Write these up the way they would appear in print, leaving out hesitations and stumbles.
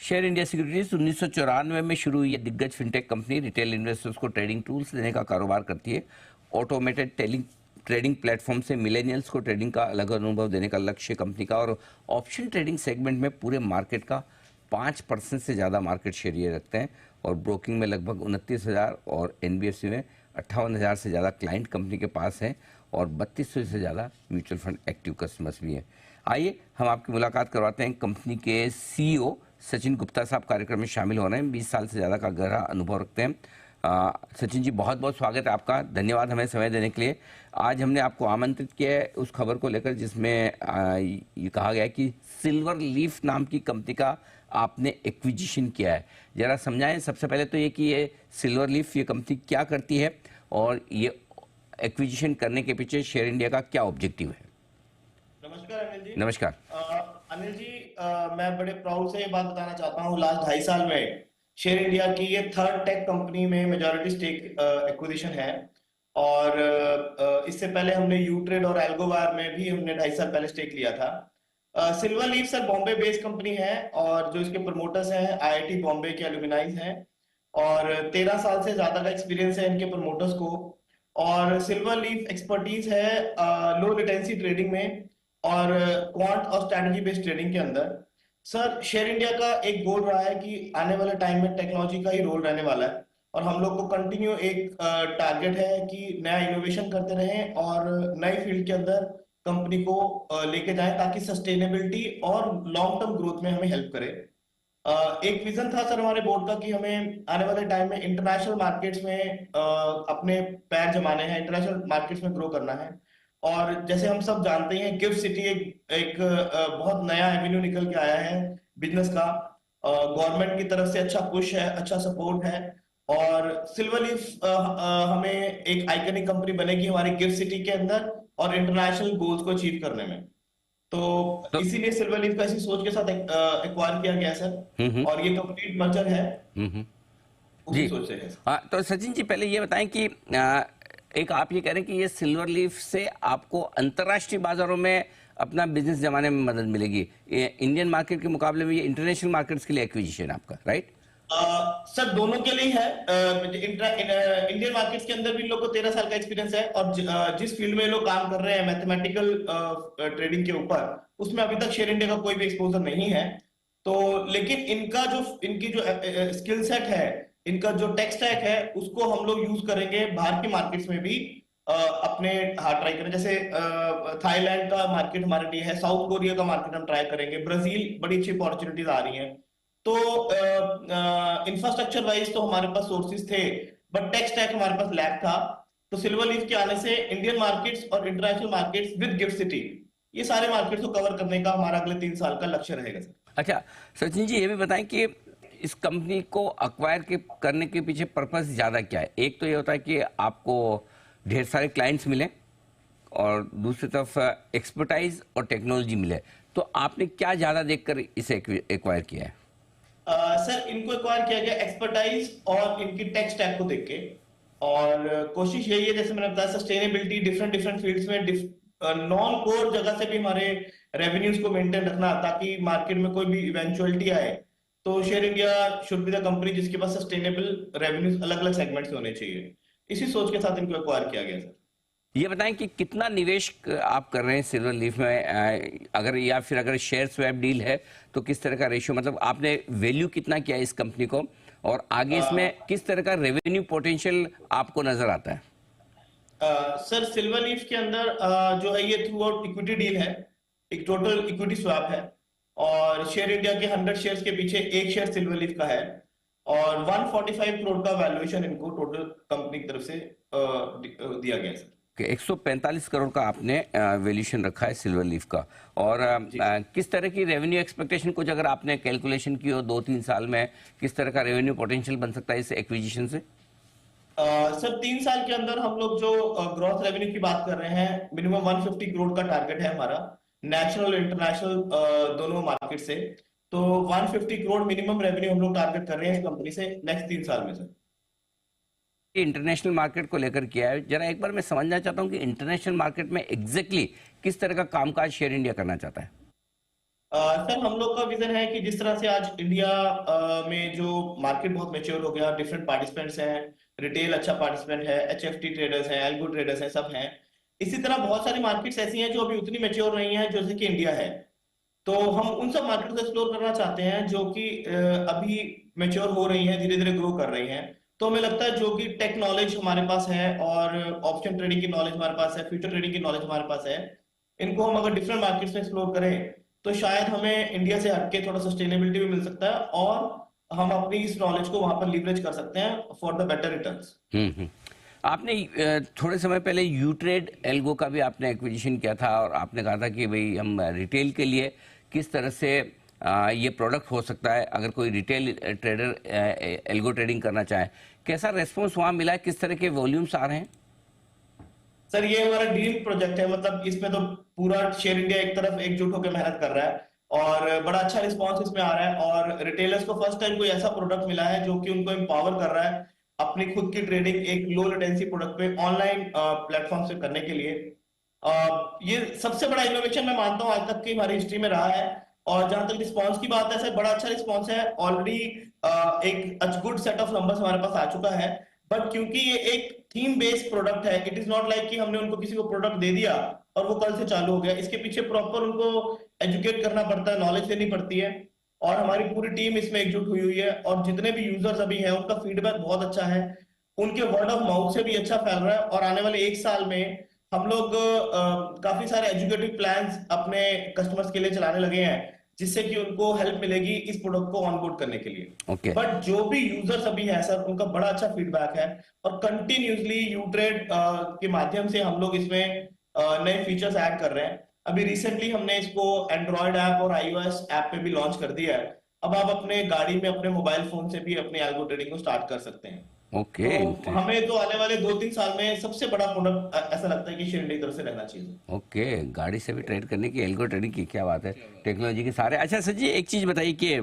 Share India securities 1994 में शुरू हुई ये दिग्गज फिनटेक कंपनी रिटेल इन्वेस्टर्स को ट्रेडिंग टूल्स देने का कारोबार करती है। ऑटोमेटेड ट्रेडिंग प्लेटफॉर्म से मिलेनियल्स को ट्रेडिंग का अलग अनुभव देने का लक्ष्य कंपनी का, और ऑप्शन ट्रेडिंग सेगमेंट में पूरे मार्केट का 5% से ज़्यादा मार्केट शेयर ये रखते हैं, और ब्रोकिंग में लगभग 29,000 और एनबीएफसी में 58,000 से ज़्यादा क्लाइंट कंपनी के पास हैं, और 3200 से ज़्यादा म्यूचुअल फंड एक्टिव कस्टमर्स भी हैं। आइए हम आपकी मुलाकात करवाते हैं कंपनी के सीईओ सचिन गुप्ता साहब। कार्यक्रम में शामिल हो रहे हैं, 20 साल से ज़्यादा का गहरा अनुभव रखते हैं। सचिन जी, बहुत बहुत स्वागत है आपका, धन्यवाद हमें समय देने के लिए। आज हमने आपको आमंत्रित किया है उस खबर को लेकर जिसमें ये कहा गया है कि सिल्वर लीफ नाम की कंपनी का आपने एक्विजिशन किया है। जरा समझाएं सबसे पहले तो ये कि ये सिल्वर लीफ ये कंपनी क्या करती है, और ये एक्विजिशन करने के पीछे शेयर इंडिया का क्या ऑब्जेक्टिव है। नमस्कार अनिल जी। नमस्कार अनिल जी, मैं बड़े प्राउड से ये बात बताना चाहता हूँ, लास्ट 2.5 साल में शेयर इंडिया की ये थर्ड टेक कंपनी में मेजॉरिटी स्टेक एक्विजिशन है। और इससे पहले हमने यूट्रेड और एल्गोवार में भी हमने 2.5 साल पहले स्टेक लिया था। Silver leaf sir Bombay based company है, और जो इसके प्रमोटर्स हैं आईआईटी बॉम्बे के एलुमनाइज हैं, और 13 साल से ज्यादा का एक्सपीरियंस है इनके प्रमोटर्स को। और सिल्वर लीफ एक्सपर्टीज है लो लेटेंसी ट्रेडिंग में और क्वांट और स्ट्रैटेजी बेस्ड ट्रेडिंग के अंदर। सर शेयर इंडिया का एक गोल रहा है कि आने वाले टाइम में टेक्नोलॉजी का ही रोल रहने वाला है, और हम लोग को कंटिन्यू एक टारगेट है कि नया इनोवेशन करते रहें और नई फील्ड के अंदर कंपनी को लेके जाएं, ताकि सस्टेनेबिलिटी और लॉन्ग टर्म ग्रोथ में हमें हेल्प करे। एक विजन था सर हमारे बोर्ड का कि हमें आने वाले टाइम में इंटरनेशनल मार्केट्स में अपने पैर जमाने हैं, इंटरनेशनल मार्केट्स में ग्रो करना है। और जैसे हम सब जानते हैं गिफ्ट सिटी एक बहुत नया एवेन्यू निकल के आया है बिजनेस का। गवर्नमेंट की तरफ से अच्छा पुश है, अच्छा सपोर्ट है, और सिल्वर लीफ हमें एक आइकनिक कंपनी बनेगी हमारी गिफ्ट सिटी के अंदर और इंटरनेशनल गोल्स को अचीव करने में। तो इसीलिए सिल्वर लीफ का इसी सोच के साथ एक्वायर किया गया सर, और ये कंप्लीट मर्जर है उसी सोच से है। तो सचिन जी पहले ये बताएं कि एक आप ये कह रहे हैं कि ये सिल्वर लीफ से आपको अंतर्राष्ट्रीय बाजारों में अपना बिजनेस जमाने में मदद मिलेगी। इंडियन मार्केट के मुकाबले में ये इंटरनेशनल मार्केट्स के लिए एक्विजिशन आपका, राइट? सर दोनों के लिए है। इंडियन मार्केट्स के अंदर भी लोग को 13 साल का एक्सपीरियंस है, और जिस फील्ड में लोग काम कर रहे हैं मैथमेटिकल ट्रेडिंग के ऊपर, उसमें अभी तक शेयर इंडिया का कोई भी एक्सपोजर नहीं है। तो लेकिन इनकी जो स्किल सेट है, इनका जो टेक स्टैक है, उसको हम लोग यूज करेंगे बाहर की मार्केट्स में भी अपने हाथ ट्राई करें। जैसे थाईलैंड का मार्केट हमारे लिए है, साउथ कोरिया का मार्केट हम ट्राई करेंगे, ब्राजील बड़ी अच्छी अपॉर्चुनिटीज आ रही हैं। तो इंफ्रास्ट्रक्चर वाइज तो हमारे पास सोर्सेज थे, बट टेक स्टैक हमारे पास लैक था। तो सिल्वर लीफ के आने से इंडियन मार्केट्स और international markets with gift city, ये सारे मार्केट्स को कवर करने का हमारा अगले 3 साल का लक्ष्य रहेगा सर। अच्छा सचिन जी, ये भी बताएं कि इस कंपनी को अक्वायर करने के पीछे पर्पस ज्यादा क्या है। एक तो ये होता है कि आपको ढेर सारे क्लाइंट्स मिले, और दूसरी तरफ एक्सपर्टाइज और टेक्नोलॉजी मिले। तो आपने क्या ज्यादा देखकर इसे एक्वायर किया है? सर इनको एक्वायर किया गया एक्सपर्टाइज और इनकी टेक स्टैक को देख के, और कोशिश यही है जैसे मैंने बताया सस्टेनेबिलिटी, डिफरेंट फील्ड्स में नॉन कोर जगह से भी हमारे रेवेन्यूज को मेंटेन रखना, ताकि मार्केट में कोई भी इवेंचुअलिटी आए तो share India should be the company जिसके पास सस्टेनेबल रेवेन्यूज अलग अलग सेगमेंट्स होने चाहिए। इसी सोच के साथ इनको एक्वायर किया गया सर। ये बताएं कि कितना निवेश आप कर रहे हैं सिल्वर लीफ में, अगर या फिर अगर शेयर स्वैप डील है तो किस तरह का रेशियो, मतलब आपने वैल्यू कितना किया है इस कंपनी को, और आगे इसमें किस तरह का रेवेन्यू पोटेंशियल आपको नजर आता है? सर सिल्वर लीफ के अंदर जो है ये थ्रू आउट इक्विटी डील है, एक टोटल इक्विटी स्वैप है, और शेयर इंडिया के 100 शेयर्स के पीछे एक शेयर सिल्वर लीफ का है, और 145 करोड़ का वैल्यूएशन इनको टोटल कंपनी की तरफ से दिया गया है सर। 145 करोड़ का आपने वैल्यूएशन रखा है सिल्वर लीफ का, और किस तरह की रेवेन्यू एक्सपेक्टेशन, कुछ अगर आपने कैलकुलेशन की हो 2-3 साल में, किस तरह का रेवेन्यू पोटेंशियल बन सकता है इस एक्विजिशन से? सर 3 साल के अंदर हम लोग जो ग्रॉस रेवेन्यू की बात कर रहे हैं, मिनिमम 150 करोड़ का टारगेट है हमारा, नेशनल और इंटरनेशनल दोनों मार्केट से। तो 150 करोड़ मिनिमम रेवेन्यू हम लोग टारगेट कर रहे हैं इस कंपनी से नेक्स्ट 3 साल में सर। इंटरनेशनल मार्केट को लेकर किया है, जरा एक बार मैं समझना चाहता हूं कि इंटरनेशनल मार्केट में एग्जैक्टली किस तरह का कामकाज शेयर इंडिया करना चाहता है। सर हम लोग का विजन है कि जिस तरह से आज इंडिया में जो मार्केट बहुत मेच्योर हो गया, डिफरेंट पार्टिसिपेंट्स हैं, रिटेल अच्छा पार्टिसिपेंट है, एचएफटी ट्रेडर्स हैं, एल्गो ट्रेडर्स हैं, सब हैं। इसी तरह बहुत सारी मार्केट्स ऐसी हैं जो अभी उतनी मेच्योर नहीं है जैसे कि इंडिया है। तो हम उन सब मार्केट को एक्सप्लोर करना चाहते हैं जो कि अभी मेच्योर हो रही हैं, धीरे धीरे ग्रो कर रही हैं। तो हमें लगता है जो कि टेक नॉलेज हमारे पास है और ऑप्शन ट्रेडिंग की नॉलेज हमारे पास है, फ्यूचर ट्रेडिंग की नॉलेज हमारे पास है, इनको हम अगर डिफरेंट मार्केट्स में एक्सप्लोर करें तो शायद हमें इंडिया से हटके थोड़ा सस्टेनेबिलिटी भी मिल सकता है और हम अपनी इस नॉलेज को वहां पर लीवरेज कर सकते हैं फॉर द बेटर रिटर्न्स। हम्म। आपने थोड़े समय पहले यूट्रेड एल्गो का भी आपने एक्विजिशन किया था और आपने कहा था कि भाई हम रिटेल के लिए किस तरह से ये प्रोडक्ट हो सकता है अगर कोई रिटेल ट्रेडर एल्गो ट्रेडिंग करना चाहे। कैसा रेस्पॉन्स वहाँ मिला है, किस तरह के वॉल्यूम्स आ रहे हैं? सर ये हमारा ड्रीम प्रोजेक्ट है, मतलब इसमें तो पूरा शेयर इंडिया एक तरफ एकजुट होकर मेहनत कर रहा है और बड़ा अच्छा रिस्पांस इसमें आ रहा है और रिटेलर्स को फर्स्ट टाइम कोई ऐसा प्रोडक्ट मिला है जो कि उनको एम्पावर कर रहा है अपनी खुद की ट्रेडिंग एक लो लेटेंसी प्रोडक्ट पे ऑनलाइन प्लेटफॉर्म से करने के लिए। ये सबसे बड़ा इनोवेशन मैं मानता हूँ आज तक की हमारी हिस्ट्री में रहा है। और जहां तक रिस्पांस की बात है सर, बड़ा अच्छा रिस्पांस है ऑलरेडी। एक गुड सेट ऑफ नंबर्स हमारे पास आ चुका है। बट क्योंकि ये एक थीम बेस्ड प्रोडक्ट है, इट इज नॉट लाइक कि हमने उनको किसी को प्रोडक्ट दे दिया और वो कल से चालू हो गया। इसके पीछे प्रॉपर उनको एजुकेट करना पड़ता है, नॉलेज देनी पड़ती है और हमारी पूरी टीम इसमें एकजुट हुई हुई है। और जितने भी यूजर्स अभी हैं उनका फीडबैक बहुत अच्छा है, उनके वर्ड ऑफ माउथ से भी अच्छा फैल रहा है। और आने वाले एक साल में हम लोग काफी सारे एजुकेटिव प्लान्स अपने कस्टमर्स के लिए चलाने लगे हैं जिससे कि उनको हेल्प मिलेगी इस प्रोडक्ट को ऑनबोर्ड करने के लिए। ओके। बट जो भी यूजर्स अभी है सर, उनका बड़ा अच्छा फीडबैक है और कंटिन्यूसली यूट्रेड के माध्यम से हम लोग इसमें नए फीचर्स ऐड कर रहे हैं। अभी रिसेंटली हमने इसको एंड्रॉयड ऐप और आईओएस ऐप पे भी लॉन्च कर दिया है। अब आप अपने गाड़ी में अपने मोबाइल फोन से भी अपने एल्गो ट्रेडिंग को स्टार्ट कर सकते हैं। ओके। तो हमें तो आने वाले 2-3 साल में सबसे बड़ा प्रोडक्ट ऐसा लगता है कि शेयर इंडिया की तरफ से रहना चाहिए। ओके, गाड़ी से भी ट्रेड करने की, एल्गो ट्रेडिंग की, क्या बात है, टेक्नोलॉजी के सारे। अच्छा सर जी, एक चीज़ बताइए कि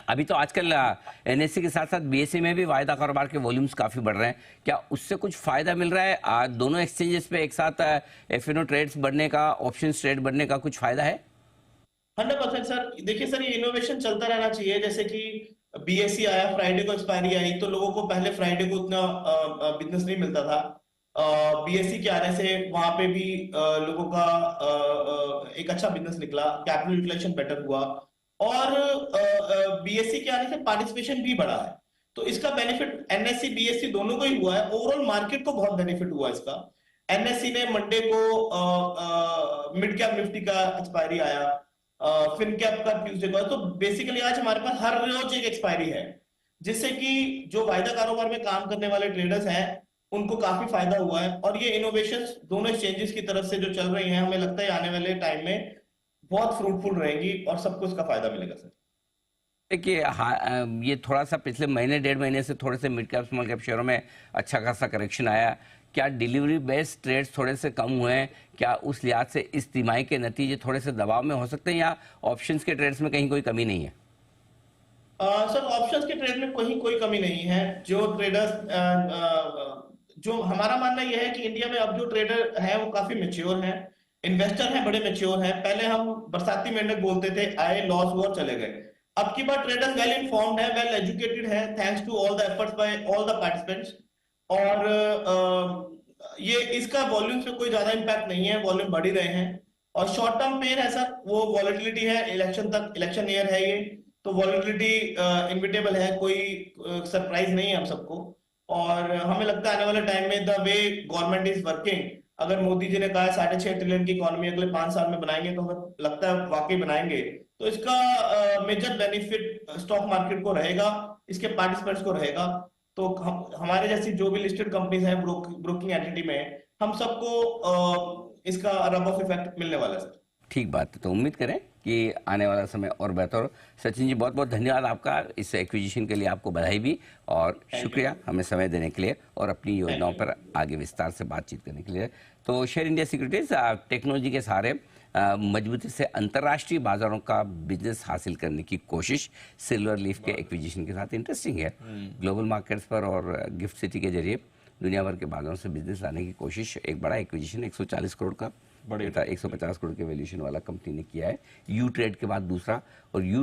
अभी तो आजकल एनएससी के साथ साथ बीएसई में भी वायदा कारोबार के वॉल्यूम्स काफ़ी बढ़ रहे हैं, क्या उससे कुछ फ़ायदा मिल रहा है? आज दोनों एक्सचेंजेस पे एक साथ एफएनओ ट्रेड्स बढ़ने का, ऑप्शंस ट्रेड बढ़ने का कुछ फ़ायदा है? 100% सर। देखिए सर, ये इनोवेशन चलता रहना चाहिए। जैसे कि बीएससी आया, फ्राइडे को एक्सपायरी आई, तो लोगों को पहले फ्राइडे को उतना बिजनेस नहीं मिलता था। बीएससी के आने से वहां पे भी लोगों का एक अच्छा बिजनेस निकला, कैपिटल यूटिलाइजेशन बेटर हुआ और बीएससी के आने से पार्टिसिपेशन भी बढ़ा है। तो इसका बेनिफिट एनएससी बीएससी दोनों को ही हुआ है, ओवरऑल मार्केट को बहुत बेनिफिट हुआ इसका। एनएससी ने मंडे को मिड कैप निफ्टी का एक्सपायरी आया, फिन कैप का ट्यूसडे को, तो बेसिकली आज हमारे पास हर रोज एक एक्सपायरी है जिससे कि जो वायदा कारोबार में काम करने वाले ट्रेडर्स हैं उनको काफी फायदा हुआ है। और ये इनोवेशंस दोनों एक्सचेंजेस की तरफ से जो चल रही हैं, हमें लगता है आने वाले टाइम में बहुत फ्रूटफुल रहेंगी और सबको इसका फायदा मिलेगा सर। देखिए हाँ, ये थोड़ा सा पिछले महीने 1.5 महीने से थोड़े से मिड कैप स्मॉल कैप शेयरों में अच्छा खासा करेक्शन आया। क्या डिलीवरी बेस्ड ट्रेड्स थोड़े से कम हुए हैं? क्या उस लिहाज से इस तिमाही के नतीजे थोड़े से दबाव में हो सकते हैं, या ऑप्शंस के ट्रेड्स में कहीं कोई कमी नहीं है? सर ऑप्शंस के ट्रेड में कोई कमी नहीं है। जो ट्रेडर्स जो हमारा मानना यह है कि इंडिया में अब जो ट्रेडर है वो काफी मेच्योर हैं, इन्वेस्टर हैं, बड़े मेच्योर हैं। पहले हम बरसाती मेंढक बोलते थे, आए लॉस हुआ चले गए। अब की बार ट्रेडर्स वेल इन्फॉर्म्ड है, वेल एजुकेटेड है, thanks to all the efforts by all the participants. और ये इसका वॉल्यूम पे कोई ज्यादा इम्पैक्ट नहीं है, वॉल्यूम बढ़ ही रहे हैं। और शॉर्ट टर्म पेन है सर, वो वॉलेटिलिटी है, इलेक्शन तक, इलेक्शन ईयर है ये, तो वॉलेटिलिटी इनविटेबल है, कोई सरप्राइज नहीं है हम सबको। और हमें लगता है आने वाले टाइम में the way government is working, अगर मोदी जी ने कहा 6.5 ट्रिलियन की इकोनॉमी अगले 5 साल में बनाएंगे, तो हमें लगता है वाकई बनाएंगे। तो इसका मेजर बेनिफिट स्टॉक मार्केट को रहेगा, इसके पार्टिसिपेंट्स को रहेगा। तो हमारे जैसी जो भी लिस्टेड कंपनीज हैं ब्रोकिंग एंटिटी में, हम सबको इसका रब ऑफ इफेक्ट मिलने वाला है सर। ठीक बात है, तो उम्मीद करें कि आने वाला समय और बेहतर हो। सचिन जी, बहुत बहुत धन्यवाद आपका इस एक्विजिशन के लिए, आपको बधाई भी और शुक्रिया हमें समय देने के लिए और अपनी योजनाओं पर आगे विस्तार से बातचीत करने के लिए। तो शेयर इंडिया सिक्योरिटीज टेक्नोलॉजी के सहारे मजबूती से अंतर्राष्ट्रीय बाजारों का बिजनेस हासिल करने की कोशिश सिल्वर लीफ के एक्विजिशन के साथ इंटरेस्टिंग है। ग्लोबल मार्केट्स पर और गिफ्ट सिटी के जरिए दुनिया भर के बाजारों से बिजनेस लाने की कोशिश, एक बड़ा एक्विजिशन 140 करोड़ का बड़े था, 150 करोड़ के वैल्यूएशन वाला कंपनी ने किया है। यू ट्रेड के बाद दूसरा, और यू